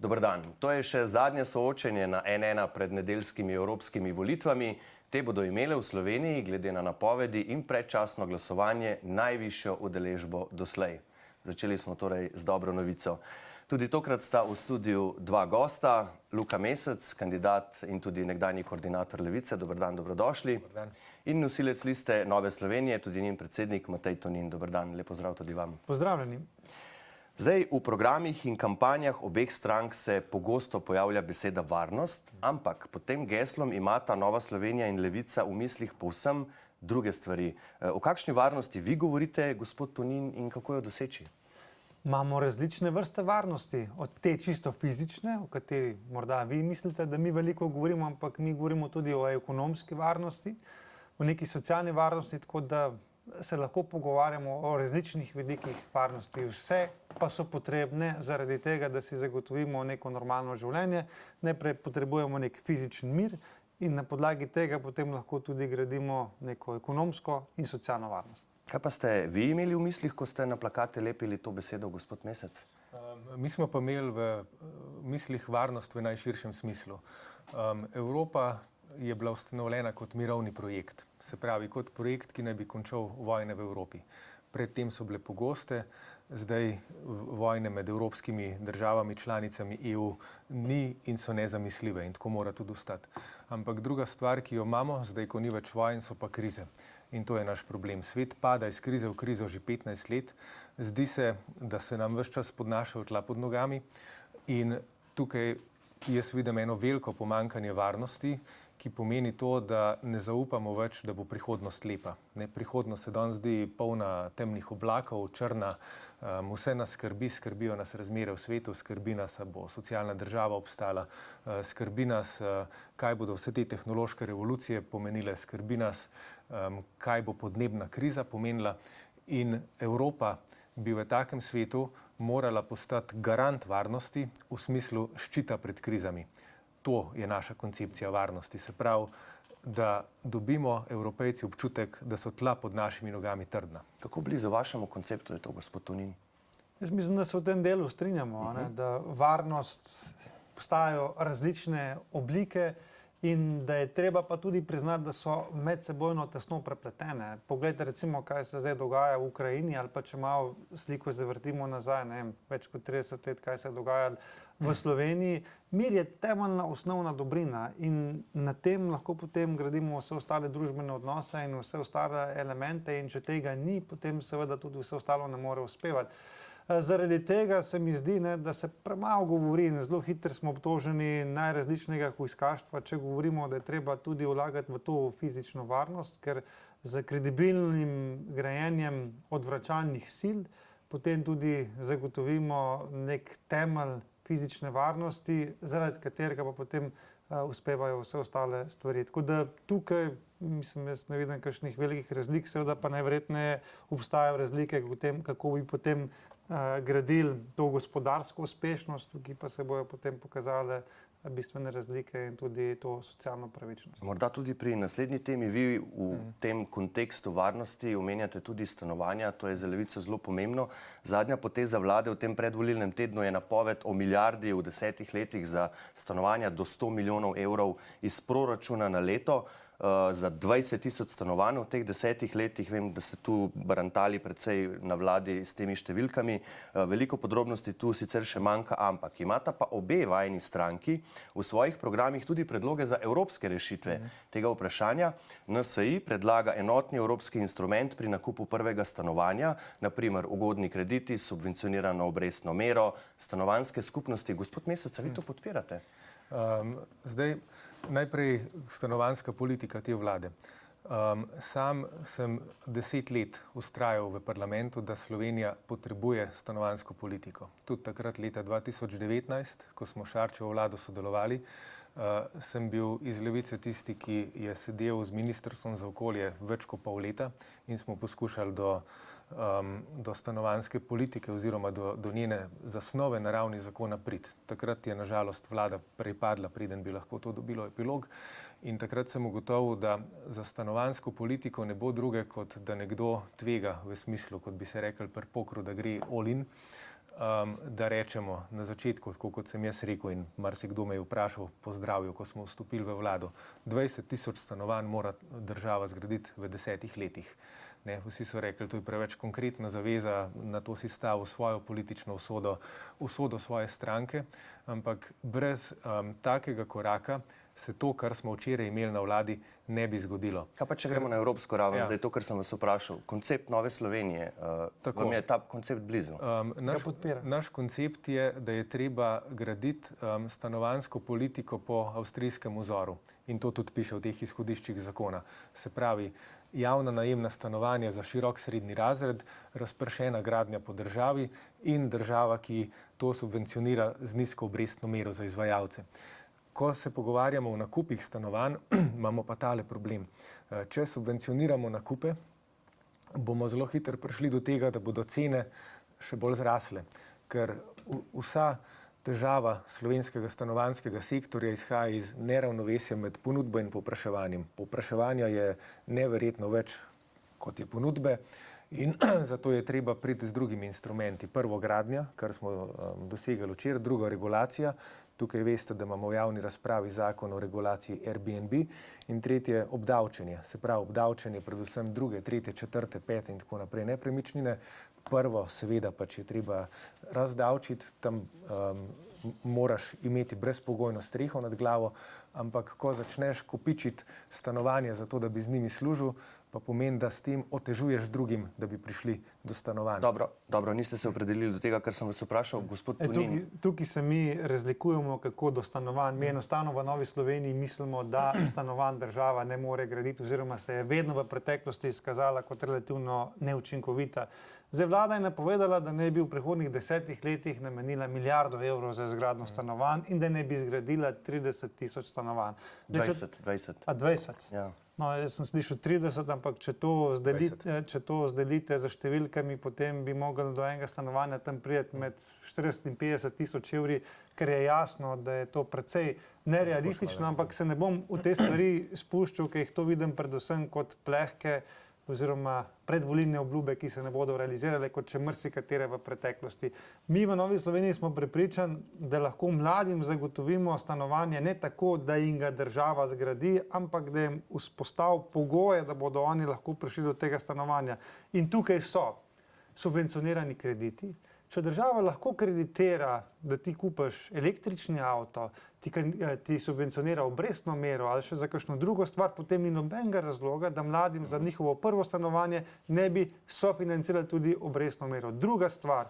Dober dan. To je še zadnje soočenje na N1 pred nedeljskimi evropskimi volitvami. Te bodo imele v Sloveniji, glede na napovedi in predčasno glasovanje, najvišjo udeležbo doslej. Začeli smo torej z dobro novico. Tudi tokrat sta v studiu dva gosta, Luka Mesec, kandidat in tudi nekdanji koordinator Levice. Dober dan, dobrodošli. Dober dan. In nosilec liste Nove Slovenije, tudi njen predsednik Matej Tonin. Dober dan, lep pozdrav tudi vam. Pozdravljeni. Zdaj, v programih in kampanjah obeh strank se pogosto pojavlja beseda varnost, ampak pod tem geslom imata Nova Slovenija in Levica v mislih povsem druge stvari. O kakšni varnosti vi govorite, gospod Tonin, in kako jo doseči? Imamo različne vrste varnosti, od te čisto fizične, o kateri morda vi mislite, da mi veliko govorimo, ampak mi govorimo tudi o ekonomski varnosti, o neki socialni varnosti, tako da se lahko pogovarjamo o različnih vidikih varnosti. Vse pa so potrebne zaradi tega, da si zagotovimo neko normalno življenje. Najprej potrebujemo nek fizičen mir in na podlagi tega potem lahko tudi gradimo neko ekonomsko in socialno varnost. Kaj pa ste vi imeli v mislih, ko ste na plakate lepili to besedo, gospod Mesec? Mi smo pa imeli v mislih varnost v najširšem smislu. Evropa je bila ustanovljena kot mirovni projekt, se pravi kot projekt, ki naj bi končal vojne v Evropi. Predtem so bile pogoste, zdaj vojne med evropskimi državami, članicami EU ni in so nezamisljive in tako mora tudi ostati. Ampak druga stvar, ki jo imamo, zdaj ko ni več vojn, so pa krize. In to je naš problem. Svet pada iz krize v krizo že 15 let. Zdi se, da se nam ves čas podnaša tla pod nogami in tukaj jaz vidim eno veliko pomanjkanje varnosti, ki pomeni to, da ne zaupamo več, da bo prihodnost lepa. Prihodnost se danes zdi polna temnih oblakov, črna, vse nas skrbi, skrbijo nas razmere v svetu, skrbi nas, da bo socialna država obstala, skrbi nas, kaj bodo vse te tehnološke revolucije pomenile, skrbi nas, kaj bo podnebna kriza pomenila in Evropa bi v takem svetu morala postati garant varnosti v smislu ščita pred krizami. To je naša koncepcija varnosti. Se pravi, da dobimo Evropejci občutek, da so tla pod našimi nogami trdna. Kako blizu vašemu konceptu je to, gospod Tonin? Jaz mislim, da se v tem delu strinjamo, da varnost postajajo različne oblike in da je treba pa tudi priznati, da so medsebojno tesno prepletene. Poglejte recimo, kaj se zdaj dogaja v Ukrajini ali pa če malo sliko zavrtimo nazaj, ne vem, več kot 30 let, kaj se je dogajalo v Sloveniji. Mir je temeljna osnovna dobrina in na tem lahko potem gradimo vse ostale družbene odnose in vse ostale elemente in če tega ni, potem seveda tudi vse ostalo ne more uspevati. Zaradi tega se mi zdi, da se premalo govori in zelo hitro smo obtoženi najrazličnega hujskaštva, če govorimo, da je treba tudi vlagati v to fizično varnost, ker z kredibilnim grajenjem odvračalnih sil potem tudi zagotovimo nek temelj fizične varnosti, zaradi katerega pa potem uspevajo vse ostale stvari. Tako da tukaj, mislim, jaz ne vidim kakšnih velikih razlik, seveda pa najverjetneje obstajajo razlike v tem, kako bi potem gradili to gospodarsko uspešnost, ki pa se bojo potem pokazale bistvene razlike in tudi to socialno pravičnost. Morda tudi pri naslednji temi vi v tem kontekstu varnosti omenjate tudi stanovanja, to je za Levico zelo pomembno. Zadnja poteza vlade v tem predvolilnem tednu je napoved o milijardi v 10 letih za stanovanja do 100 milijonov evrov iz proračuna na leto. Za 20 tisoč stanovanj v teh 10 letih. Vem, da ste tu barantali precej na vladi s temi številkami. Veliko podrobnosti tu sicer še manjka, ampak imata pa obe vajni stranki v svojih programih tudi predloge za evropske rešitve tega vprašanja. NSi predlaga enotni evropski instrument pri nakupu prvega stanovanja, naprimer ugodni krediti, subvencionirano obrestno mero, stanovanjske skupnosti. Gospod Mesec, vi to podpirate? Zdaj, najprej stanovanjska politika te vlade. Sam sem 10 let vztrajal v parlamentu, da Slovenija potrebuje stanovanjsko politiko. Tudi takrat leta 2019, ko smo Šarčevo vlado sodelovali, sem bil iz Levice tisti, ki je sedel z Ministrstvom za okolje več kot pol leta in smo poskušali do stanovanjske politike oziroma do njene zasnove na ravni zakona priti. Takrat je nažalost vlada prepadla, preden bi lahko to dobilo epilog. In takrat sem ugotovil, da za stanovanjsko politiko ne bo druge, kot da nekdo tvega v smislu, kot bi se rekli pri pokru, da gre all in, da rečemo na začetku, tako kot sem jaz rekel in marsikdo me je vprašal, pozdravil, ko smo vstopili v vlado, 20 tisoč stanovanj mora država zgraditi v 10 letih. Ne, vsi so rekli, to je preveč konkretna zaveza, na to si stavil svojo politično usodo svoje stranke, ampak brez takega koraka se to, kar smo včeraj imeli na vladi, ne bi zgodilo. Kaj pa če gremo na evropsko raven, zdaj to, kar sem vas vprašal, koncept Nove Slovenije, vam je ta koncept blizu? Naš koncept je, da je treba graditi stanovanjsko politiko po avstrijskem vzoru in to tudi piše v teh izhodiščih zakona. Se pravi, javna najemna stanovanja za širok srednji razred, razpršena gradnja po državi in država, ki to subvencionira z nizko obrestno mero za izvajalce. Ko se pogovarjamo o nakupih stanovanj, imamo pa tale problem. Če subvencioniramo nakupe, bomo zelo hitro prišli do tega, da bodo cene še bolj zrasle, ker vsa težava slovenskega stanovanjskega sektorja izhaja iz neravnovesja med ponudbo in povpraševanjem. Povpraševanja je neverjetno več, kot je ponudbe, in zato je treba priti z drugimi instrumenti. Prvo gradnja, kar smo dosegali včeraj, drugo regulacija. Tukaj veste, da imamo v javni razpravi zakon o regulaciji Airbnb in tretje obdavčenje. Se pravi, obdavčenje predvsem druge, tretje, četrte, pete in tako naprej nepremičnine. Prvo seveda pač je treba razdavčiti, tam moraš imeti brezpogojno streho nad glavo, ampak ko začneš kopičiti stanovanje za to, da bi z njimi služil, pa pomeni, da s tem otežuješ drugim, da bi prišli do stanovanja. Dobro, niste se opredelili do tega, kar sem vas vprašal, gospod Tonin. Tukaj se mi razlikujemo, kako do stanovanj. Mi enostavno v Novi Sloveniji mislimo, da stanovanj država ne more graditi oziroma se je vedno v preteklosti izkazala kot relativno neučinkovita. Zdaj vlada je napovedala, da ne bi v prihodnjih 10 letih namenila milijardo evrov za izgradnjo stanovanj in da ne bi zgradila 30 tisoč stanovanj. 20. Ja. No, jaz sem slišal 30, ampak če to zdelite za številkami, potem bi mogli do enega stanovanja tam prijeti med 40 in 50 tisoč evri, ker je jasno, da je to precej nerealistično, ampak se ne bom v te stvari spuščal, ker jih to vidim predvsem kot plehke oziroma predvolilne obljube, ki se ne bodo realizirale, kot še marsikatere v preteklosti. Mi v Novi Sloveniji smo prepričani, da lahko mladim zagotovimo stanovanje ne tako, da jim ga država zgradi, ampak da jim vzpostavi pogoje, da bodo oni lahko prišli do tega stanovanja. In tukaj so subvencionirani krediti. Če država lahko kreditira, da ti kupiš električni avto, ti subvencionira obrestno mero ali še za kakšno drugo stvar, potem ni nobenega razloga, da mladim za njihovo prvo stanovanje ne bi sofinancirali tudi obrestno mero. Druga stvar,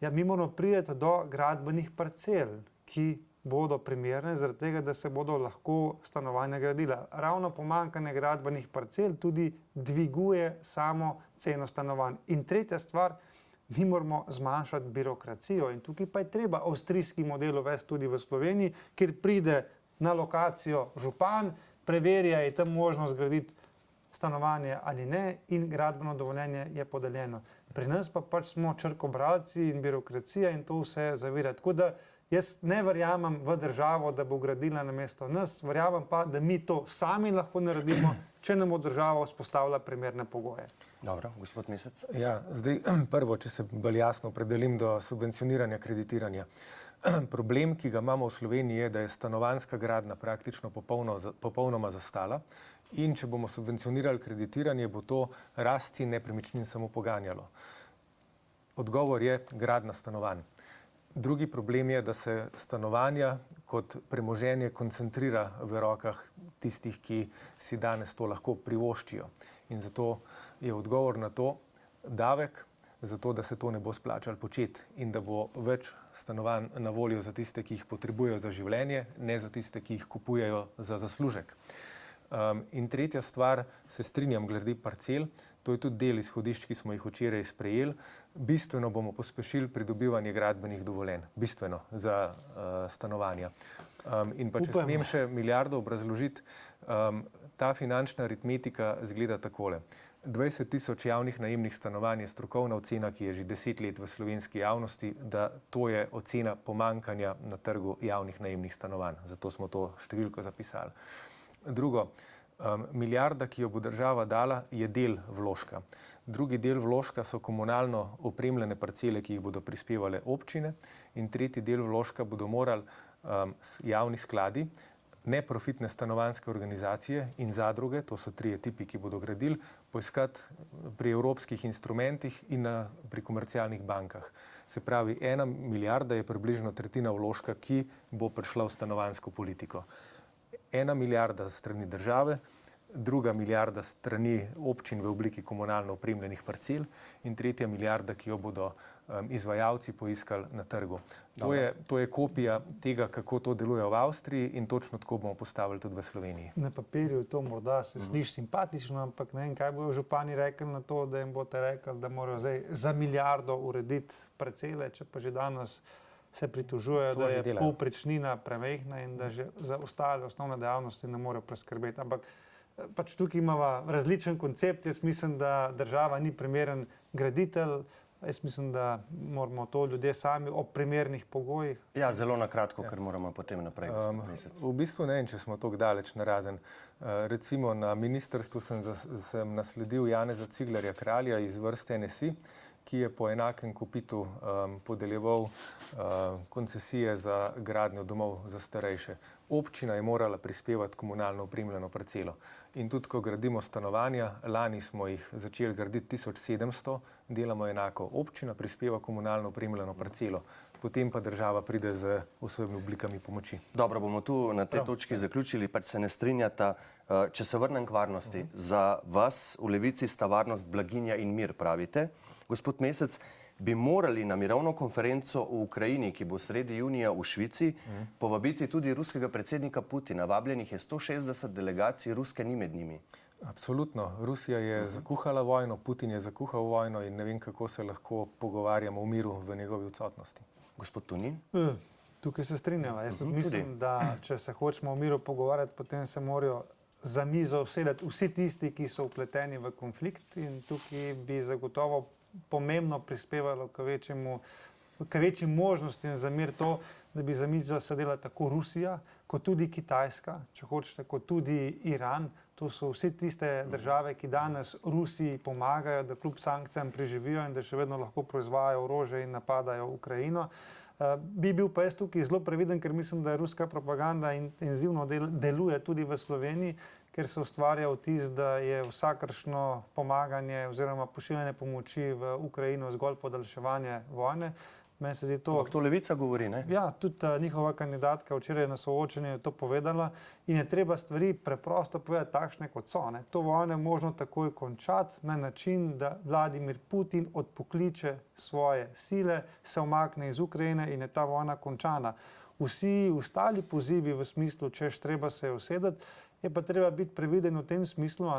mi moramo priti do gradbenih parcel, ki bodo primerne zaradi tega, da se bodo lahko stanovanja gradila. Ravno pomanjkanje gradbenih parcel tudi dviguje samo ceno stanovanj. In tretja stvar, mi moramo zmanjšati birokracijo in tukaj pa je treba avstrijski model uvesti tudi v Sloveniji, kjer pride na lokacijo župan, preverja, je tam možno zgraditi stanovanje ali ne in gradbeno dovoljenje je podeljeno. Pri nas pa pač smo črkobralci in birokracija in to vse zavira. Tako da jaz ne verjamem v državo, da bo gradila namesto nas, verjamem pa, da mi to sami lahko naredimo, če nam bo država vzpostavila primerne pogoje. Dobro, gospod Mesec. Ja, zdaj prvo, če se bolj jasno opredelim do subvencioniranja kreditiranja. Problem, ki ga imamo v Sloveniji, je, da je stanovanjska gradnja praktično popolnoma zastala in če bomo subvencionirali kreditiranje, bo to rast cen nepremičnin samo poganjalo. Odgovor je gradnja stanovanj. Drugi problem je, da se stanovanja kot premoženje koncentrira v rokah tistih, ki si danes to lahko privoščijo. In zato je odgovor na to davek, zato da se to ne bo splačalo početi in da bo več stanovanj na voljo za tiste, ki jih potrebujejo za življenje, ne za tiste, ki jih kupujejo za zaslužek. In tretja stvar, se strinjam glede parcel, to je tudi del izhodišč, ki smo jih včeraj sprejeli. Bistveno bomo pospešili pridobivanje gradbenih dovoljenj, bistveno za stanovanja. In pa če smem še milijardo obrazložiti, ta finančna aritmetika zgleda takole. 20 tisoč javnih najemnih stanovanj je strokovna ocena, ki je že 10 let v slovenski javnosti, da to je ocena pomanjkanja na trgu javnih najemnih stanovanj. Zato smo to številko zapisali. Drugo, Milijarda, ki jo bo država dala, je del vložka. Drugi del vložka so komunalno opremljene parcele, ki jih bodo prispevale občine, in tretji del vložka bodo morali javni skladi, neprofitne stanovanjske organizacije in zadruge, to so trije tipi, ki bodo gradili, poiskati pri evropskih instrumentih in pri komercialnih bankah. Se pravi, 1 milijarda je približno tretjina vložka, ki bo prišla v stanovanjsko politiko. 1 milijarda strani države, 2 milijarda strani občin v obliki komunalno opremljenih parcel in 3 milijarda, ki jo bodo izvajalci poiskali na trgu. To je kopija tega, kako to deluje v Avstriji in točno tako bomo postavili tudi v Sloveniji. Na papirju to morda se sliši simpatično, ampak ne vem, kaj bojo župani rekli na to, da jim boste rekli, da morajo zdaj za milijardo urediti parcele, če pa že danes se pritožujejo, da je povprečnina premajhna in da že za ostale osnovne dejavnosti ne morejo preskrbeti. Ampak pač tukaj imamo različen koncept. Jaz mislim, da država ni primeren graditelj. Jaz mislim, da moramo to ljudje sami ob primernih pogojih. Ja, zelo na kratko, ker moramo potem naprej. V bistvu ne vem, če smo tako daleč narazen. Recimo na ministrstvu sem nasledil Janeza Ciglerja Kralja iz vrste NSI, ki je po enakem kopitu podeljeval koncesije za gradnjo domov za starejše. Občina je morala prispevati komunalno opremljeno parcelo. In tudi, ko gradimo stanovanja, lani smo jih začeli graditi 1700, delamo enako. Občina prispeva komunalno opremljeno parcelo, potem pa država pride z vsemi oblikami pomoči. Dobro, bomo tu na tej točki zaključili, pač se ne strinjata. Če se vrnem k varnosti, za vas v Levici sta varnost blaginja in mir, pravite. Gospod Mesec, bi morali na mirovno konferenco v Ukrajini, ki bo sredi junija v Švici, povabiti tudi ruskega predsednika Putina. Vabljenih je 160 delegacij, ruske ni med njimi. Absolutno. Rusija je zakuhala vojno, Putin je zakuhal vojno in ne vem, kako se lahko pogovarjamo o miru v njegovi odsotnosti. Gospod Tonin? Tukaj se strinjava. Jaz tudi mislim, da če se hočemo o miru pogovarjati, potem se morajo za mizo usedeti vsi tisti, ki so vpleteni v konflikt, in tukaj bi zagotovo pomembno prispevalo k večjim možnostim za mir to, da bi za mizo sedela tako Rusija, kot tudi Kitajska, če hočete, kot tudi Iran. To so vse tiste države, ki danes Rusiji pomagajo, da kljub sankcijam preživijo in da še vedno lahko proizvajajo orožje in napadajo Ukrajino. Bi bil pa jaz tukaj zelo previden, ker mislim, da ruska propaganda intenzivno deluje tudi v Sloveniji, ker se ustvarja vtis, da je vsakršno pomaganje oziroma pošiljanje pomoči v Ukrajino zgolj podaljševanje vojne. Meni se zdi to... Ampak to Levica govori, ne? Ja, tudi njihova kandidatka včeraj na soočenju je to povedala in je treba stvari preprosto povedati takšne, kot so. To vojno je možno takoj končati na način, da Vladimir Putin odpokliče svoje sile, se umakne iz Ukrajine in je ta vojna končana. Vsi ostali pozivi v smislu, češ treba se usedeti, je pa treba biti previden v tem smislu,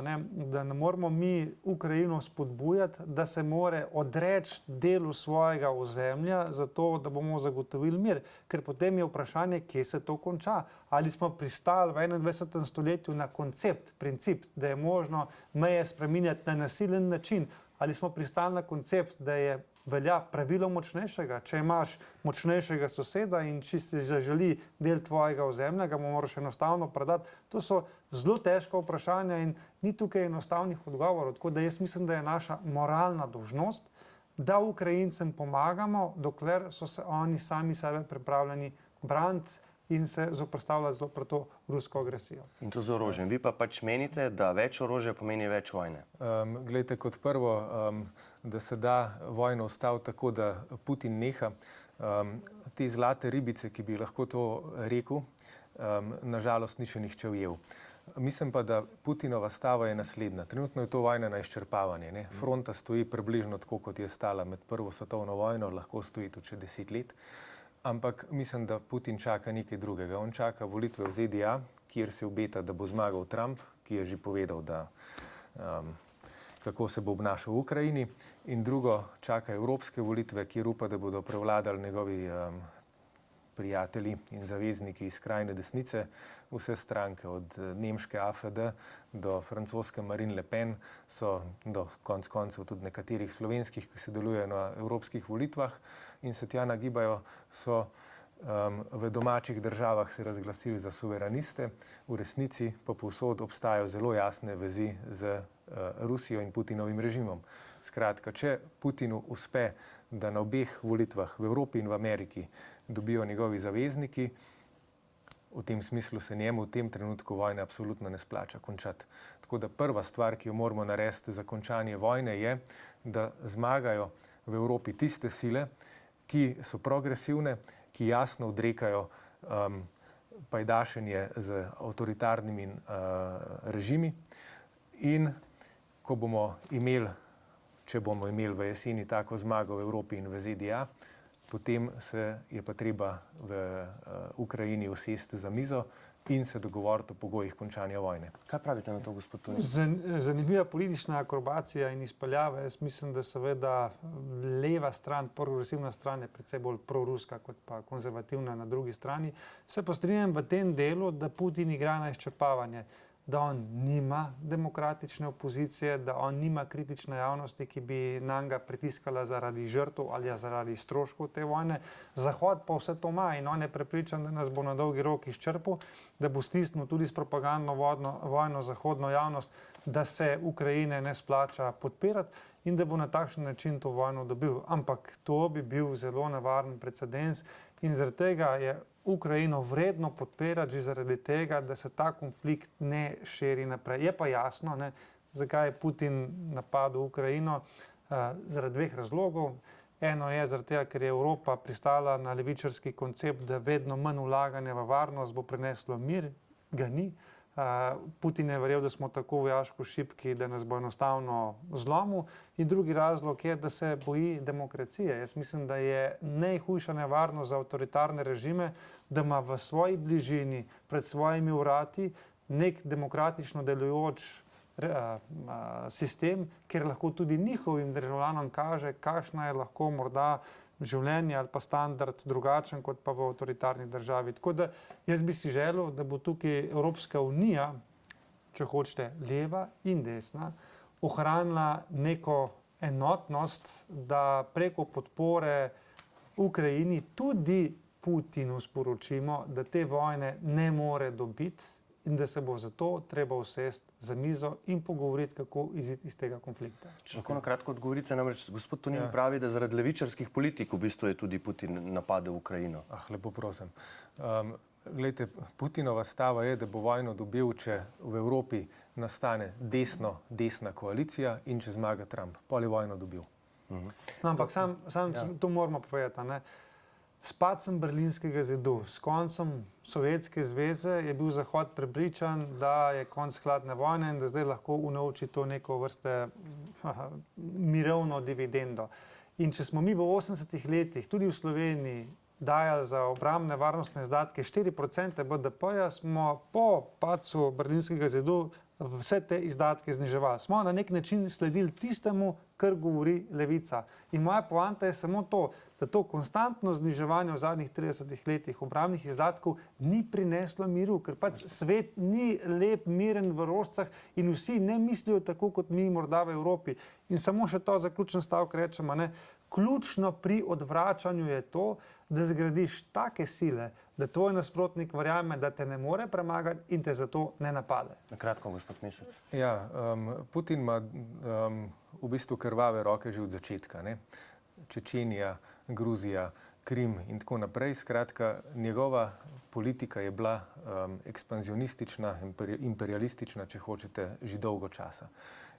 da ne moramo mi Ukrajino spodbujati, da se more odreči delu svojega ozemlja zato, da bomo zagotovili mir. Ker potem je vprašanje, kje se to konča. Ali smo pristali v 21. stoletju na koncept, princip, da je možno meje spreminjati na nasilen način. Ali smo pristali na koncept, da je velja pravilo močnejšega. Če imaš močnejšega soseda in če si želi del tvojega ozemlja, ga moraš enostavno predati. To so zelo težka vprašanja in ni tukaj enostavnih odgovorov. Tako da jaz mislim, da je naša moralna dolžnost, da Ukrajincem pomagamo, dokler so se oni sami sebe pripravljeni braniti in se zoperstavljati zelo pred to rusko agresijo. In to z orožjem. Vi pa pač menite, da več orožja pomeni več vojne? Glejte, kot prvo, da se da vojno ustaviti tako, da Putin neha. Te zlate ribice, ki bi lahko to rekel, nažalost ni še nihče ujel. Mislim pa, da Putinova stava je naslednja. Trenutno je to vojna na izčrpavanje. Fronta stoji približno tako, kot je stala med Prvo svetovno vojno, lahko stoji tudi še 10 let. Ampak mislim, da Putin čaka nekaj drugega. On čaka volitve v ZDA, kjer se obeta, da bo zmagal Trump, ki je že povedal, kako se bo obnašal v Ukrajini. In drugo, čaka evropske volitve, kjer upa, da bodo prevladali njegovi prijatelji in zavezniki iz skrajne desnice, vse stranke, od nemške AfD do francoske Marine Le Pen, so do konec koncev tudi nekaterih slovenskih, ki sodelujejo na evropskih volitvah in se tja nagibajo, so v domačih državah se razglasili za suvereniste, v resnici pa povsod obstajajo zelo jasne vezi z Rusijo in Putinovim režimom. Skratka, če Putinu uspe, da na obeh volitvah v Evropi in v Ameriki dobijo njegovi zavezniki, v tem smislu se njemu v tem trenutku vojne absolutno ne splača končati. Tako da prva stvar, ki jo moramo narediti za končanje vojne, je, da zmagajo v Evropi tiste sile, ki so progresivne, ki jasno odrekajo pajdašenje z avtoritarnimi režimi. In ko bomo imeli, če bomo imeli v jeseni tako zmago v Evropi in v ZDA, potem se je pa treba v Ukrajini usesti za mizo in se dogovoriti o pogojih končanja vojne. Kaj pravite na to, gospod Tonin? Zanimiva politična akrobacija in izpeljava. Jaz mislim, da seveda leva stran, progresivna stran je predvsej bolj proruska kot pa konzervativna na drugi strani. Se pa strinjam v tem delu, da Putin igra na izčrpavanje, da on nima demokratične opozicije, da on nima kritične javnosti, ki bi nanga pritiskala zaradi žrtev ali zaradi stroškov te vojne. Zahod pa vse to ima in on je prepričan, da nas bo na dolgi rok izčrpal, da bo stisnil tudi s propagandno vojno zahodno javnost, da se Ukrajine ne splača podpirati in da bo na takšen način to vojno dobil. Ampak to bi bil zelo nevaren precedens in zaradi tega je Ukrajino vredno podpirati že zaradi tega, da se ta konflikt ne širi naprej. Je pa jasno, zakaj je Putin napadel Ukrajino, zaradi dveh razlogov. Eno je zaradi tega, ker je Evropa pristala na levičarski koncept, da vedno manj vlaganja v varnost bo prineslo mir, ga ni. Putin je verjel, da smo tako vojaško šibki, da nas bo enostavno zlomil. In drugi razlog je, da se boji demokracije. Jaz mislim, da je najhujša nevarnost za avtoritarne režime, da ima v svoji bližini, pred svojimi vrati, nek demokratično delujoč sistem, kjer lahko tudi njihovim državljanom kaže, kakšna je lahko morda življenje ali pa standard drugačen kot pa v avtoritarni državi. Tako da jaz bi si želel, da bo tukaj Evropska unija, če hočete leva in desna, ohranila neko enotnost, da preko podpore Ukrajini tudi Putinu sporočimo, da te vojne ne more dobiti in da se bo zato treba usesti za mizo in pogovoriti, kako iziti iz tega konflikta. Če lahko na kratko odgovorite, namreč gospod Tonin pravi, da zaradi levičarskih politik v bistvu je tudi Putin napadel Ukrajino. Lepo prosim. Glejte, Putinova stava je, da bo vojno dobil, če v Evropi nastane desna koalicija in če zmaga Trump. Pol je vojno dobil. No, ampak sam to moramo povedati, S padcem Berlinskega zidu, s koncem Sovjetske zveze je bil Zahod prepričan, da je konc hladne vojne in da zdaj lahko unovči to neko vrste mirovno dividendo. In če smo mi v 80-ih letih, tudi v Sloveniji, dajali za obrambne varnostne izdatke 4% BDP-ja, smo po padcu Berlinskega zidu vse te izdatke zniževali. Smo na nek način sledili tistemu, kar govori levica. In moja poanta je samo to, da to konstantno zniževanje v zadnjih 30 letih obrambnih izdatkov ni prineslo miru, ker pač svet ni lep, miren v rožcah in vsi ne mislijo tako, kot mi morda v Evropi. In samo še to zaključen stavek rečemo, ključno pri odvračanju je to, da zgradiš take sile, da tvoj nasprotnik verjame, da te ne more premagati in te zato ne napade. Na kratko, gospod Mesec. Putin ima v bistvu krvave roke že od začetka. Čečenija, Gruzija, Krim in tako naprej. Skratka, njegova politika je bila ekspanzionistična, imperialistična, če hočete, že dolgo časa.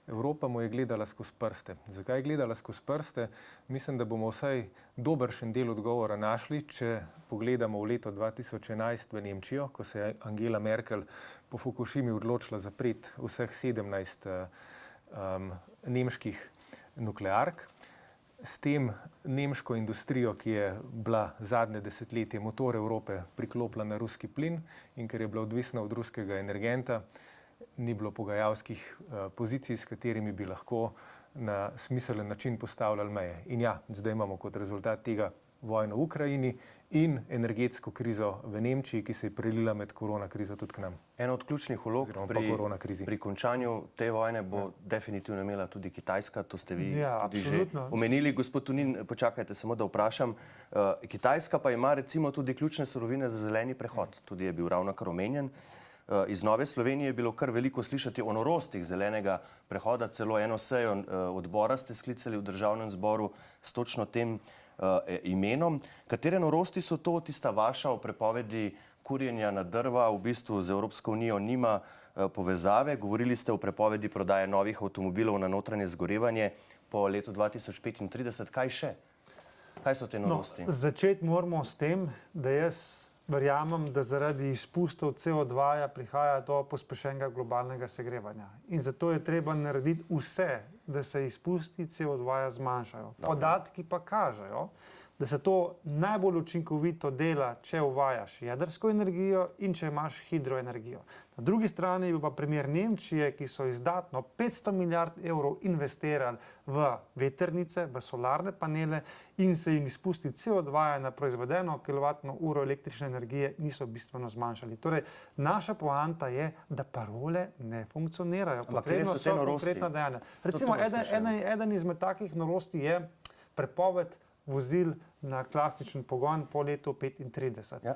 Evropa mu je gledala skozi prste. Zakaj je gledala skozi prste? Mislim, da bomo vsaj dobršen del odgovora našli, če pogledamo v leto 2011 v Nemčijo, ko se je Angela Merkel po Fukušimi odločila zapreti vseh 17 nemških nukleark. S tem nemško industrijo, ki je bila zadnje desetletje motor Evrope, priklopila na ruski plin in ker je bila odvisna od ruskega energenta, ni bilo pogajalskih pozicij, s katerimi bi lahko na smiselen način postavljali meje. In zdaj imamo kot rezultat tega vojno v Ukrajini in energetsko krizo v Nemčiji, ki se je prelila med korona krizo tudi k nam. Ena od ključnih vlog pri končanju te vojne bo definitivno imela tudi Kitajska, to ste vi tudi že omenili. Gospod Tonin, počakajte samo, da vprašam. Kitajska pa ima recimo tudi ključne surovine za zeleni prehod, tudi je bil ravnokar omenjen. Iz Nove Slovenije je bilo kar veliko slišati o norostih zelenega prehoda, celo eno sejo odbora ste sklicali v Državnem zboru s točno tem imenom. Katere norosti so to? Tista vaša o prepovedi kurjenja na drva v bistvu z Evropsko unijo nima povezave. Govorili ste o prepovedi prodaje novih avtomobilov na notranje zgorevanje po letu 2035. Kaj še? Kaj so te norosti? Začeti moramo s tem, da jaz verjamem, da zaradi izpustov CO2 prihaja do pospešenega globalnega segrevanja. In zato je treba narediti vse, da se izpusti CO2 zmanjšajo. Podatki pa kažejo, da se to najbolj učinkovito dela, če uvajaš jedrsko energijo in če imaš hidroenergijo. Na drugi strani je bil pa primer Nemčije, ki so izdatno 500 milijard evrov investirali v vetrnice, v solarne panele in se jim izpusti CO2 na proizvedeno kilovatno uro električne energije niso bistveno zmanjšali. Torej, naša poanta je, da parole ne funkcionirajo. Potrebno so konkretna dejanja. Recimo, eden izmed takih norosti je prepoved vozil na klasičen pogon po letu 1935. Ja.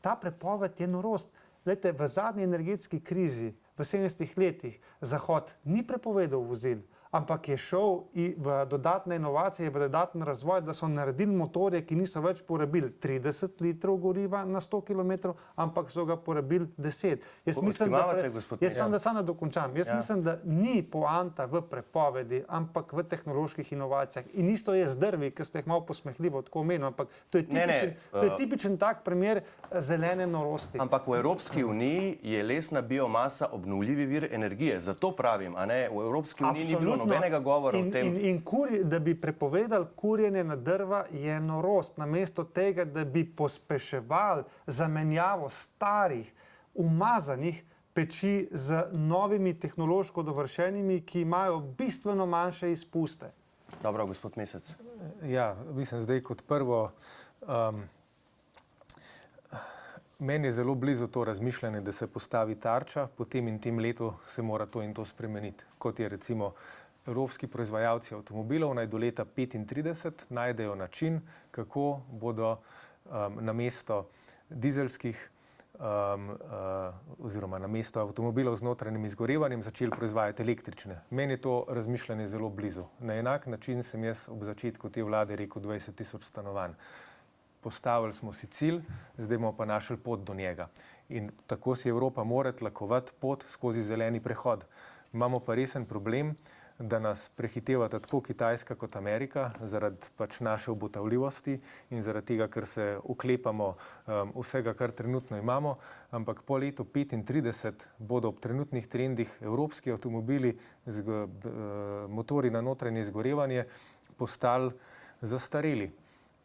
Ta prepoved je norost. Glejte, v zadnji energetski krizi v 70 letih Zahod ni prepovedal vozil, ampak je šel v dodatne inovacije, v dodaten razvoj, da so naredili motorje, ki niso več porabili 30 litrov goriva na 100 km, ampak so ga porabili 10. Jaz mislim, da dokončam. Jaz mislim, da ni poanta v prepovedi, ampak v tehnoloških inovacijah. In isto je z drvi, ki ste jih malo posmehljivo tako omenili, ampak to je tipičen tak primer zelene norosti. Ampak v Evropski uniji je lesna biomasa obnovljivi vir energije. Zato pravim, a ne, v Evropski uniji ni bilo nobenega govora o tem. Da bi prepovedali kurjenje na drva, je norost. Namesto tega, da bi pospeševali zamenjavo starih, umazanih peči z novimi tehnološko dovršenimi, ki imajo bistveno manjše izpuste. Dobro, gospod Mesec. Ja, mislim zdaj kot prvo, meni je zelo blizu to razmišljanje, da se postavi tarča, po tem in tem letu se mora to in to spremeniti. Kot je recimo evropski proizvajalci avtomobilov naj do leta 2035 najdejo način, kako bodo namesto dizelskih oziroma namesto avtomobilov z notranjim izgorevanjem začeli proizvajati električne. Meni je to razmišljanje zelo blizu. Na enak način sem jaz ob začetku te vlade rekel 20 tisoč stanovanj. Postavili smo si cilj, zdaj bomo pa našli pot do njega. In tako si Evropa mora tlakovati pot skozi zeleni prehod. Imamo pa resen problem, da nas prehitevata tako Kitajska kot Amerika zaradi pač naše obotavljivosti in zaradi tega, ker se uklepamo vsega, kar trenutno imamo, ampak po letu 2035 bodo ob trenutnih trendih evropski avtomobili z motorji na notranje izgorevanje postali zastareli.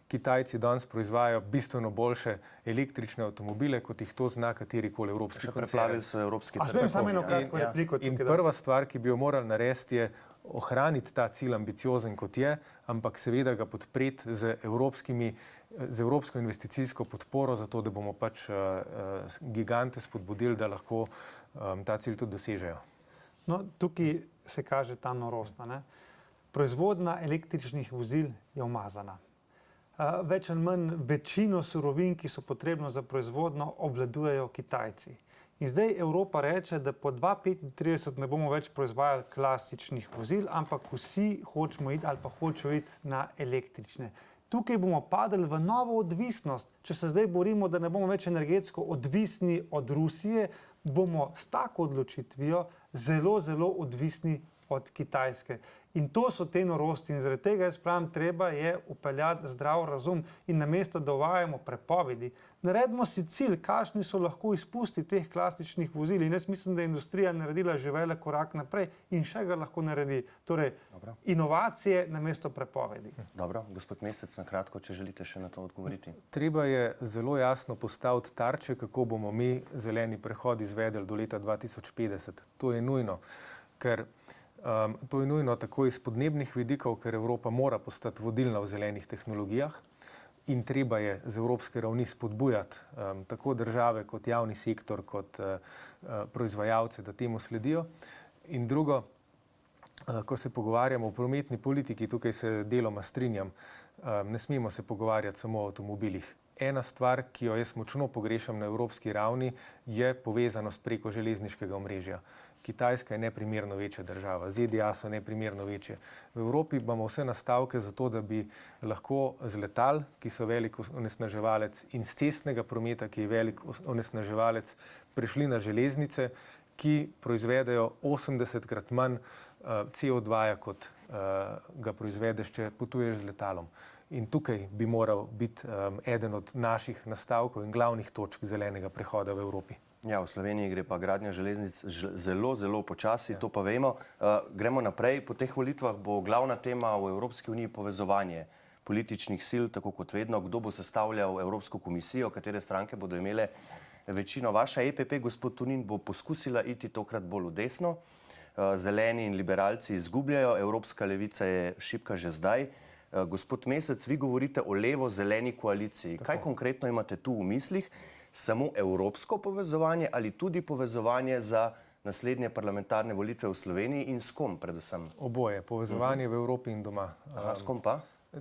Kitajci danes proizvajajo bistveno boljše električne avtomobile, kot jih to zna katerikoli evropski koncern. Preplavili so evropski trg. Smem samo eno kratko repliko tukaj. In prva stvar, ki bi jo morali narediti, je ohraniti ta cilj ambiciozen, kot je, ampak seveda ga podpreti z evropsko investicijsko podporo, zato da bomo pač gigante spodbudili, da lahko ta cilj tudi dosežejo. No, tukaj se kaže ta norost. Proizvodnja električnih vozil je umazana. Več ali manj večino surovin, ki so potrebno za proizvodnjo, obvladujejo Kitajci. In zdaj Evropa reče, da po 2035 ne bomo več proizvajali klasičnih vozil, ampak vsi hočemo iti ali pa hočejo iti na električne. Tukaj bomo padli v novo odvisnost. Če se zdaj borimo, da ne bomo več energetsko odvisni od Rusije, bomo s tako odločitvijo zelo, zelo odvisni od Kitajske. In to so te norosti in zaradi tega jaz pravim, treba je upeljati zdrav razum in namesto, da uvajamo prepovedi, naredimo si cilj, kakšni so lahko izpusti teh klasičnih vozil. In jaz mislim, da je industrija naredila že velik korak naprej in še ga lahko naredi. Torej, inovacije namesto prepovedi. Dobro, gospod Mesec, na kratko, če želite še na to odgovoriti. Treba je zelo jasno postaviti tarče, kako bomo mi zeleni prehod izvedeli do leta 2050. To je nujno, ker to je nujno tako iz podnebnih vidikov, ker Evropa mora postati vodilna v zelenih tehnologijah in treba je z evropske ravni spodbujati tako države kot javni sektor, kot proizvajalce, da temu sledijo. In drugo, ko se pogovarjamo o prometni politiki, tukaj se deloma strinjam, ne smemo se pogovarjati samo o avtomobilih. Ena stvar, ki jo jaz močno pogrešam na evropski ravni, je povezanost preko železniškega omrežja. Kitajska je neprimerno večja država, ZDA so neprimerno večje. V Evropi imamo vse nastavke za to, da bi lahko z letal, ki so velik onesnaževalec, in z cestnega prometa, ki je velik onesnaževalec, prišli na železnice, ki proizvedejo 80krat manj CO2, kot ga proizvedeš, če potuješ z letalom. In tukaj bi moral biti eden od naših nastavkov in glavnih točk zelenega prehoda v Evropi. Ja, v Sloveniji gre pa gradnja železnic zelo, zelo počasi, to pa vemo. Gremo naprej. Po teh volitvah bo glavna tema v Evropski uniji povezovanje političnih sil, tako kot vedno. Kdo bo sestavljal Evropsko komisijo, katere stranke bodo imele večino. Vaša EPP, gospod Tonin, bo poskusila iti tokrat bolj v desno. Zeleni in liberalci izgubljajo, Evropska levica je šibka že zdaj. Gospod Mesec, vi govorite o levo-zeleni koaliciji. Kaj konkretno imate tu v mislih? Samo evropsko povezovanje ali tudi povezovanje za naslednje parlamentarne volitve v Sloveniji in s kom predvsem? Oboje, povezovanje v Evropi in doma. S kom pa?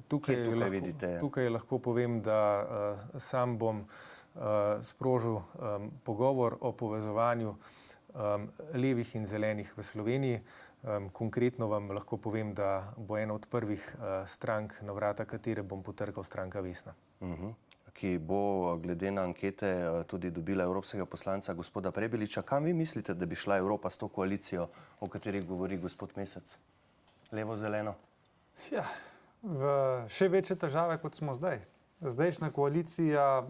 Tukaj lahko povem, da sam bom sprožil pogovor o povezovanju levih in zelenih v Sloveniji. Konkretno vam lahko povem, da bo ena od prvih strank, na vrata katere bom potrkal, stranka Vesna. Ki bo glede na ankete tudi dobila evropskega poslanca gospoda Prebiliča. Kam vi mislite, da bi šla Evropa s to koalicijo, o kateri govori gospod Mesec? Levo-zeleno? Ja, v še večje težave, kot smo zdaj. Zdajšnja koalicija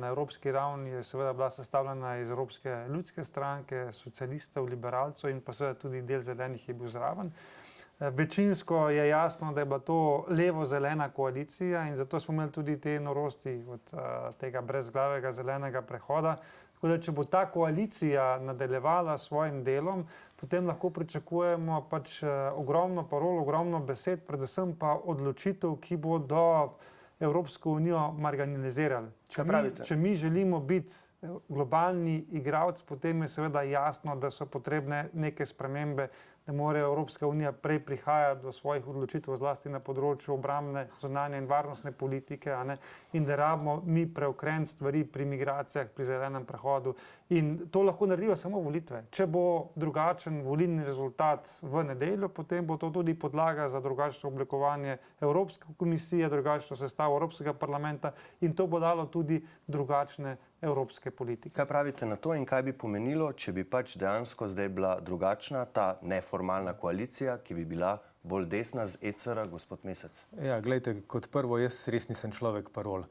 na evropski ravni je seveda bila sestavljena iz Evropske ljudske stranke, socialistov, liberalcev in pa seveda tudi del zelenih je bil zraven. Večinsko je jasno, da je bila to levo-zelena koalicija in zato smo imeli tudi te norosti od tega brezglavega zelenega prehoda. Tako da, če bo ta koalicija nadaljevala s svojim delom, potem lahko pričakujemo pač ogromno parol, ogromno besed, predvsem pa odločitev, ki bodo Evropsko unijo marginalizirali. Če mi želimo biti globalni igralec, potem je seveda jasno, da so potrebne neke spremembe, da mora Evropska unija prej prihajati do svojih odločitev, zlasti na področju obrambne, zunanje in varnostne politike, in da rabimo mi preokreniti stvari pri migracijah, pri zelenem prehodu. In to lahko naredijo samo volitve. Če bo drugačen volilni rezultat v nedeljo, potem bo to tudi podlaga za drugačno oblikovanje Evropske komisije, drugačno sestavo Evropskega parlamenta in to bo dalo tudi drugačne evropske politike. Kaj pravite na to in kaj bi pomenilo, če bi pač dejansko zdaj bila drugačna ta neformalna koalicija, ki bi bila bolj desna z ECR, gospod Mesec? Ja, glejte, kot prvo, jaz res nisem človek parol.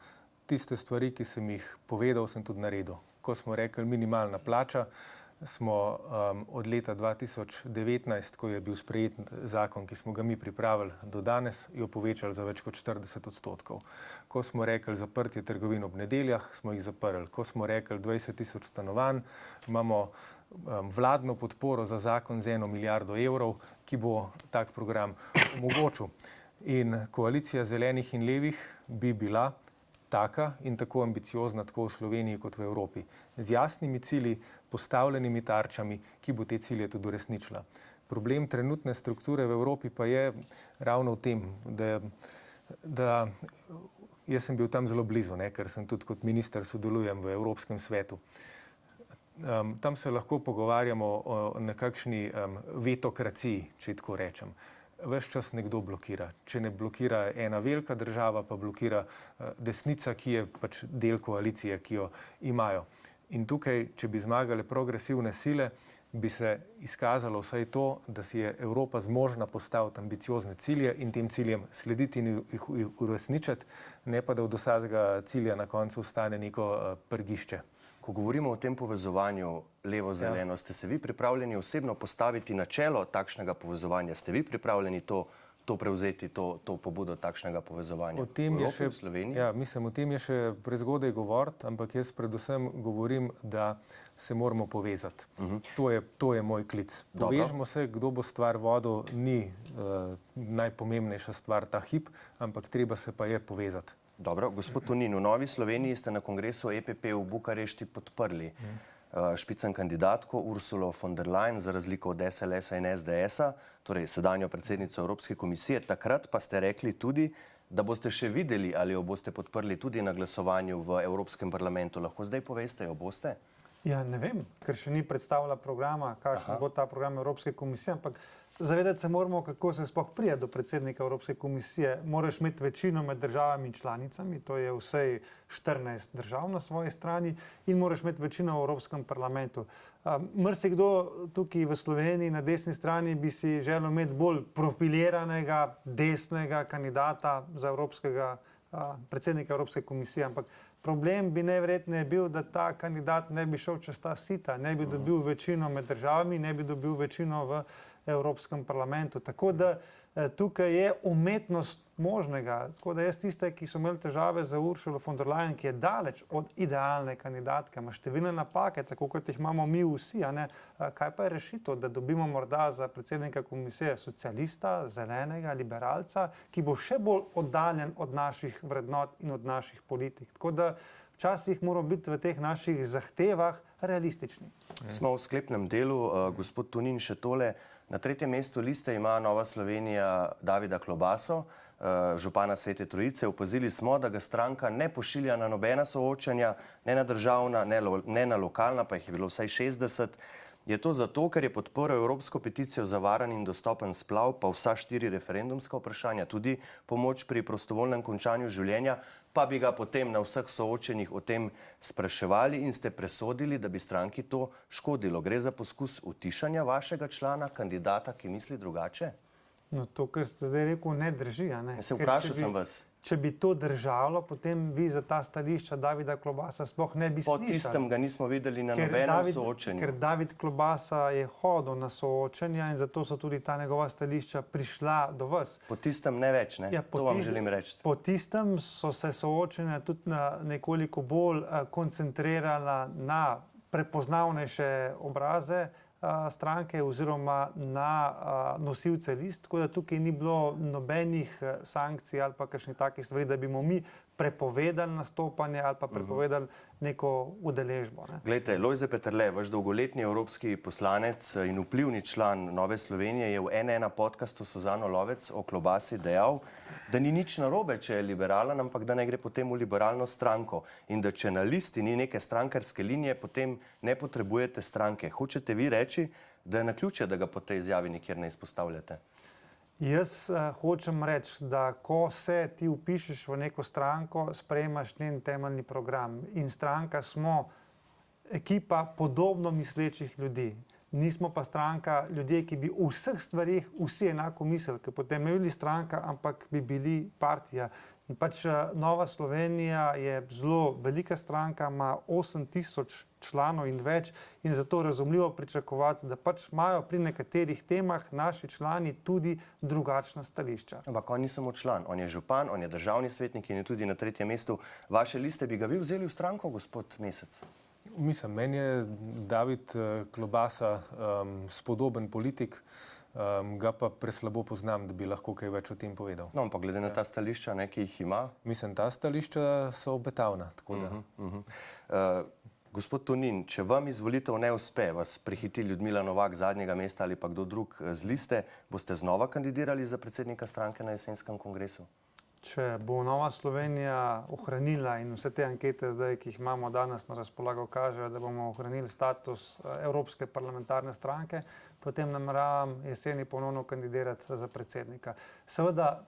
Tiste stvari, ki sem jih povedal, sem tudi naredil. Ko smo rekli minimalna plača, smo od leta 2019, ko je bil sprejet zakon, ki smo ga mi pripravili do danes, jo povečali za več kot 40%. Ko smo rekli zaprtje trgovin ob nedeljah, smo jih zaprli. Ko smo rekli 20.000 stanovanj, imamo vladno podporo za zakon z 1 milijardo evrov, ki bo tak program omogočil. In koalicija zelenih in levih bi bila taka in tako ambiciozna tako v Sloveniji kot v Evropi. Z jasnimi cilji, postavljenimi tarčami, ki bo te cilje tudi uresničila. Problem trenutne strukture v Evropi pa je ravno v tem, da jaz sem bil tam zelo blizu, ker sem tudi kot minister sodelujem v Evropskem svetu. Tam se lahko pogovarjamo o nekakšni vetokraciji, če tako rečem. Ves čas nekdo blokira. Če ne blokira ena velika država, pa blokira desnica, ki je pač del koalicije, ki jo imajo. In tukaj, če bi zmagale progresivne sile, bi se izkazalo vsaj to, da si je Evropa zmožna postaviti ambiciozne cilje in tem ciljem slediti in jih uresničiti, ne pa da od vsakega cilja na koncu ostane neko prgišče. Ko govorimo o tem povezovanju levo-zeleno, ste se vi pripravljeni osebno postaviti na čelo takšnega povezovanja? Ste vi pripravljeni to prevzeti, to pobudo takšnega povezovanja v Evropi, v Sloveniji? Ja, mislim, o tem je še prezgodaj govoriti, ampak jaz predvsem govorim, da se moramo povezati. To je moj klic. Povežimo se, kdo bo stvar vodil, ni najpomembnejša stvar ta hip, ampak treba se pa je povezati. Dobro, gospod Tonin, v Novi Sloveniji ste na kongresu EPP v Bukarešti podprli špicen kandidatko Ursulo von der Leyen za razliko od SLS-a in SDS-a, torej sedanjo predsednico Evropske komisije. Takrat pa ste rekli tudi, da boste še videli, ali jo boste podprli tudi na glasovanju v Evropskem parlamentu. Lahko zdaj poveste, jo boste? Ja, ne vem, ker še ni predstavila programa, kakšen bo ta program Evropske komisije, ampak zavedati se moramo, kako se sploh pride do predsednika Evropske komisije. Moraš imeti večino med državami in članicami, to je vsej 14 držav na svoji strani, in moraš imeti večino v Evropskem parlamentu. Marsikdo tukaj v Sloveniji na desni strani bi si želel imeti bolj profiliranega, desnega kandidata za predsednika Evropske komisije, ampak problem bi najverjetneje bil, da ta kandidat ne bi šel čez ta sita, ne bi dobil večino med državami, ne bi dobil večino v Evropskem parlamentu. Tako da tukaj je umetnost možnega. Tako da jaz tiste, ki so imeli težave za Ursulo von der Leyen, ki je daleč od idealne kandidatke, ima številne napake, tako kot jih imamo mi vsi, a ne? Kaj pa je rešitev, da dobimo morda za predsednika komisije socialista, zelenega, liberalca, ki bo še bolj oddaljen od naših vrednot in od naših politik. Tako da včasih moramo biti v teh naših zahtevah realistični. Smo v sklepnem delu. Gospod Tonin, še tole. Na 3. mestu liste ima Nova Slovenija Davida Klobaso, župana Svete Trojice. Opazili smo, da ga stranka ne pošilja na nobena soočanja, ne na državna, ne na lokalna, pa jih je bilo vsaj 60. Je to zato, ker je podporil evropsko peticijo za varen in dostopen splav, pa vsa 4 referendumska vprašanja, tudi pomoč pri prostovoljnem končanju življenja, pa bi ga potem na vseh soočenjih o tem spraševali in ste presodili, da bi stranki to škodilo. Gre za poskus utišanja vašega člana, kandidata, ki misli drugače? No, to, kar ste zdaj rekel, ne drži. Ne? Se vprašal sem vas. Če bi to držalo, potem bi za ta stališča Davida Klobasa sploh ne bi slišali. Po tistem ga nismo videli na nobenem soočenju. Ker David Klobasa je hodil na soočenja in zato so tudi ta njegova stališča prišla do vas. Po tistem ne več, ne? Ja, to vam želim reči. Po tistem so se soočenja tudi nekoliko bolj koncentrirala na prepoznavnejše obraze stranke oziroma na nosilce list, tako da tukaj ni bilo nobenih sankcij ali pa kakšnih takih stvari, da bi mu mi prepovedali nastopanje ali pa prepovedali neko udeležbo. Glejte, Lojze Peterle, vaš dolgoletni evropski poslanec in vplivni član Nove Slovenije, je v N1 podcastu Suzano Lovec o Klobasi dejal, da ni nič narobe, če je liberalen, ampak da ne gre potem v liberalno stranko in da če na listi ni neke strankarske linije, potem ne potrebujete stranke. Hočete vi reči, da je naključje, da ga po tej izjavi nikjer ne izpostavljate? Jaz hočem reči, da ko se ti vpišeš v neko stranko, sprejemaš njen temeljni program in stranka smo ekipa podobno mislečih ljudi. Nismo pa stranka ljudje, ki bi v vseh stvarih vsi enako mislili, ker potem ne bi bili stranka, ampak bi bili partija. In pač Nova Slovenija je zelo velika stranka, ima 8000 članov in več in zato razumljivo pričakovati, da pač imajo pri nekaterih temah naši člani tudi drugačna stališča. Ampak on ni samo član, on je župan, on je državni svetnik in je tudi na 3. mestu vaše liste. Bi ga vi vzeli v stranko, gospod Mesec? Mislim, meni je David Klobasa spodoben politik, ga pa preslabo poznam, da bi lahko kaj več o tem povedal. No, ampak glede na ta stališča, ki jih ima? Mislim, ta stališča so obetavna, tako da. Gospod Tonin, če vam izvolitev ne uspe, vas prehiti Ljudmila Novak z zadnjega mesta ali pa kdo drug z liste, boste znova kandidirali za predsednika stranke na jesenskem kongresu? Če bo Nova Slovenija ohranila in vse te ankete zdaj, ki jih imamo danes na razpolago, kažejo, da bomo ohranili status Evropske parlamentarne stranke, potem nameravam jeseni ponovno kandidirati za predsednika. Seveda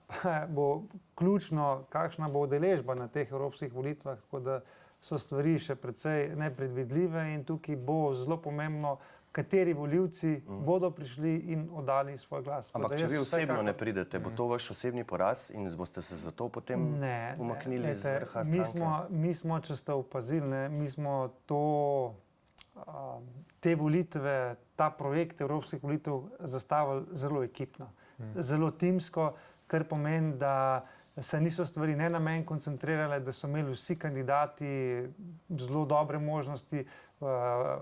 bo ključno, kakšna bo udeležba na teh evropskih volitvah, tako da so stvari še precej nepredvidljive in tukaj bo zelo pomembno, kateri volivci bodo prišli in oddali svoj glas. Ampak če vi osebno ne pridete, bo to vaš osebni poraz in boste se zato potem umaknili z vrha stranke? Mi smo, če ste opazili, mi smo te volitve, ta projekt evropskih volitev zastavili zelo ekipno, zelo timsko, kar pomeni, da se niso stvari ne na meni koncentrirale, da so imeli vsi kandidati zelo dobre možnosti,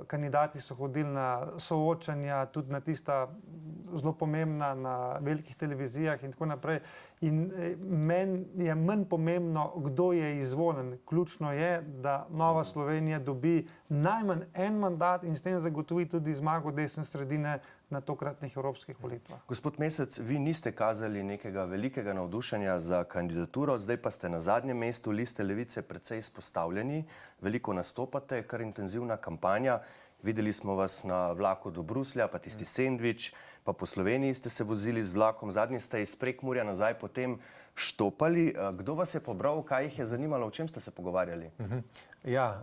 Kandidati so hodili na soočanja, tudi na tista zelo pomembna na velikih televizijah in tako naprej. In meni je manj pomembno, kdo je izvoljen. Ključno je, da Nova Slovenija dobi najmanj en mandat in s tem zagotovi tudi zmago desne sredine na tokratnih evropskih volitvah. Gospod Mesec, vi niste kazali nekega velikega navdušenja za kandidaturo, zdaj pa ste na zadnjem mestu liste Levice precej izpostavljeni, veliko nastopate, kar intenzivna kampanja. Videli smo vas na vlaku do Bruslja, pa tisti sendvič, pa po Sloveniji ste se vozili z vlakom, zadnji ste iz Prekmurja nazaj potem štopali. Kdo vas je pobral, kaj jih je zanimalo, o čem ste se pogovarjali? Ja,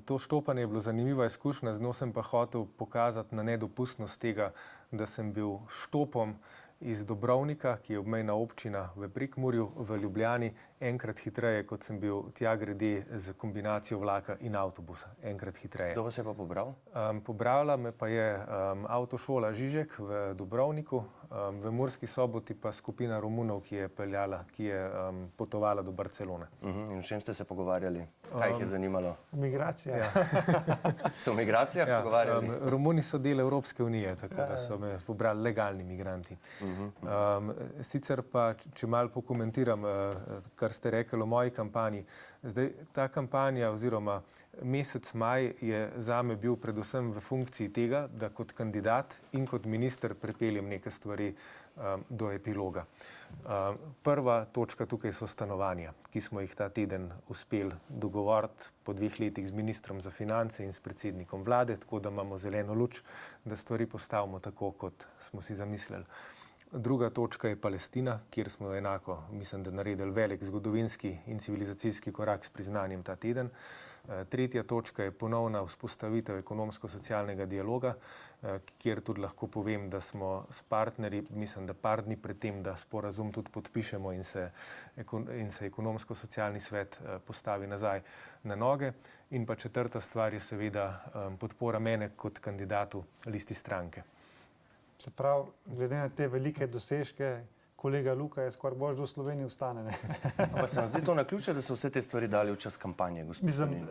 to štopanje je bilo zanimiva izkušnja, z njo sem pa hotel pokazati na nedopustnost tega, da sem bil štopom iz Dobrovnika, ki je obmejna občina v Prekmurju, v Ljubljani, enkrat hitreje, kot sem bil tja grede z kombinacijo vlaka in avtobusa. Enkrat hitreje. Kdo vas je pa pobral? Pobrala me pa je avtošola Žižek v Dobrovniku, v Murski Soboti pa skupina Romunov, ki je potovala do Barcelone. In o čem ste se pogovarjali? Kaj jih je zanimalo? Migracija. Ja. So o migracijah pogovarjali? Romuni so del Evropske unije, tako da so me pobrali legalni migranti. Sicer pa, če malo pokomentiram, kar ste rekli o moji kampanji. Zdaj, ta kampanja oziroma mesec maj je zame bil predvsem v funkciji tega, da kot kandidat in kot minister prepeljem neke stvari do epiloga. Prva točka tukaj so stanovanja, ki smo jih ta teden uspeli dogovoriti po 2 letih z ministrom za finance in s predsednikom vlade, tako da imamo zeleno luč, da stvari postavimo tako, kot smo si zamislili. Druga točka je Palestina, kjer smo enako, mislim, da naredili velik zgodovinski in civilizacijski korak s priznanjem ta teden. Tretja točka je ponovna vzpostavitev ekonomsko-socialnega dialoga, kjer tudi lahko povem, da smo s partnerji, mislim, da par dni pred tem, da sporazum tudi podpišemo in se ekonomsko-socialni svet postavi nazaj na noge. In pa četrta stvar je seveda podpora mene kot kandidatu listi stranke. Se pravi, glede na te velike dosežke, kolega Luka je skoraj bož do Slovenije ostane. Pa se vam zdi to naključje, da so vse te stvari dali v čas kampanje, gospod Tonin?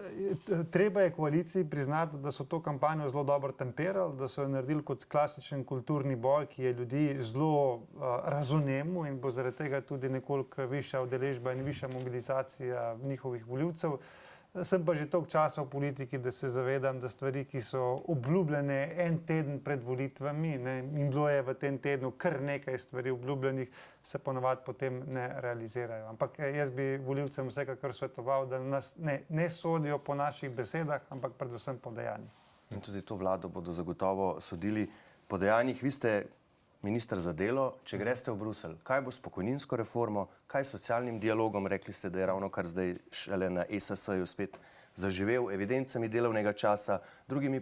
Treba je koaliciji priznati, da so to kampanjo zelo dobro temperali, da so jo naredili kot klasičen kulturni boj, ki je ljudi zelo razumel in bo zaradi tega tudi nekoliko višja udeležba in višja mobilizacija njihovih volivcev. Sem pa že toliko časa v politiki, da se zavedam, da stvari, ki so obljubljene en teden pred volitvami, in bilo je v tem tednu kar nekaj stvari obljubljenih, se ponavadi potem ne realizirajo. Ampak jaz bi volivcem vsekakor svetoval, da nas ne sodijo po naših besedah, ampak predvsem po dejanjih. In tudi to vlado bodo zagotovo sodili po dejanjih. Vi ste minister za delo, če greste v Bruselj, kaj bo s pokojninsko reformo, kaj s socialnim dialogom, rekli ste, da je ravno kar zdaj šele na ESS-ju spet zaživel, evidencami delovnega časa, drugimi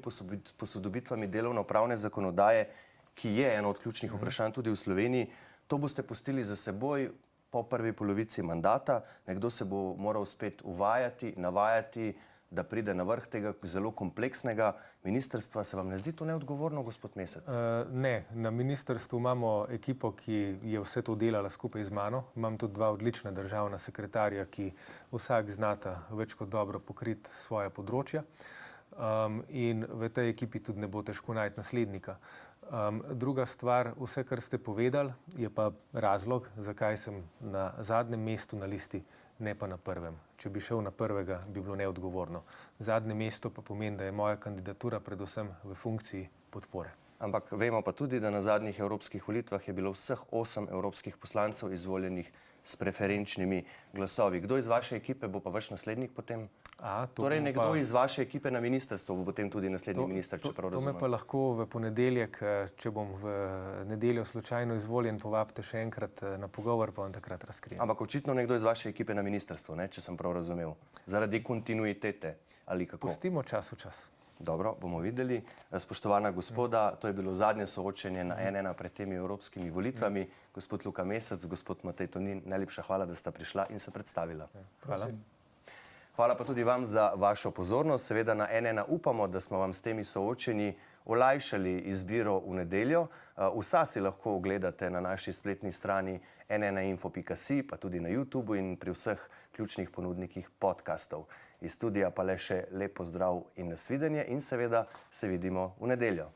posodobitvami delovno-pravne zakonodaje, ki je eno od ključnih vprašanj tudi v Sloveniji. To boste pustili za seboj po prvi polovici mandata, nekdo se bo moral spet uvajati, navajati, da pride na vrh tega zelo kompleksnega ministrstva. Se vam ne zdi to neodgovorno, gospod Mesec? Ne, na ministrstvu imamo ekipo, ki je vse to delala skupaj z mano. Imam tudi 2 odlična državna sekretarja, ki vsak znata več kot dobro pokriti svoja področja. In v tej ekipi tudi ne bo težko najti naslednika. Druga stvar, vse, kar ste povedali, je pa razlog, zakaj sem na zadnjem mestu na listi, ne pa na prvem. Če bi šel na prvega, bi bilo neodgovorno. Zadnje mesto pa pomeni, da je moja kandidatura predvsem v funkciji podpore. Ampak vemo pa tudi, da na zadnjih evropskih volitvah je bilo vseh 8 evropskih poslancev izvoljenih s preferenčnimi glasovi. Kdo iz vaše ekipe bo pa vaš naslednik potem? Torej nekdo iz vaše ekipe na ministrstvu bo potem tudi naslednji minister, če prav razumem. To me pa lahko v ponedeljek, če bom v nedeljo slučajno izvoljen, povabite še enkrat na pogovor, pa vam takrat razkrijem. Ampak očitno nekdo iz vaše ekipe na ministrstvu, ne, če sem prav razumel. Zaradi kontinuitete ali kako? Pustimo čas v čas. Dobro, bomo videli. Spoštovana gospoda, to je bilo zadnje soočenje na 1:1 pred temi evropskimi volitvami. Gospod Luka Mesec, gospod Matej Tonin, najlepša hvala, da sta prišla in se predstavila. Hvala. Hvala pa tudi vam za vašo pozornost. Seveda na 1:1 upamo, da smo vam s temi soočenji olajšali izbiro v nedeljo. Vsa si lahko ogledate na naši spletni strani n1info.si, pa tudi na YouTubu in pri vseh ključnih ponudnikih podcastov. Iz studija pa le še lep pozdrav in nasvidenje in seveda se vidimo v nedeljo.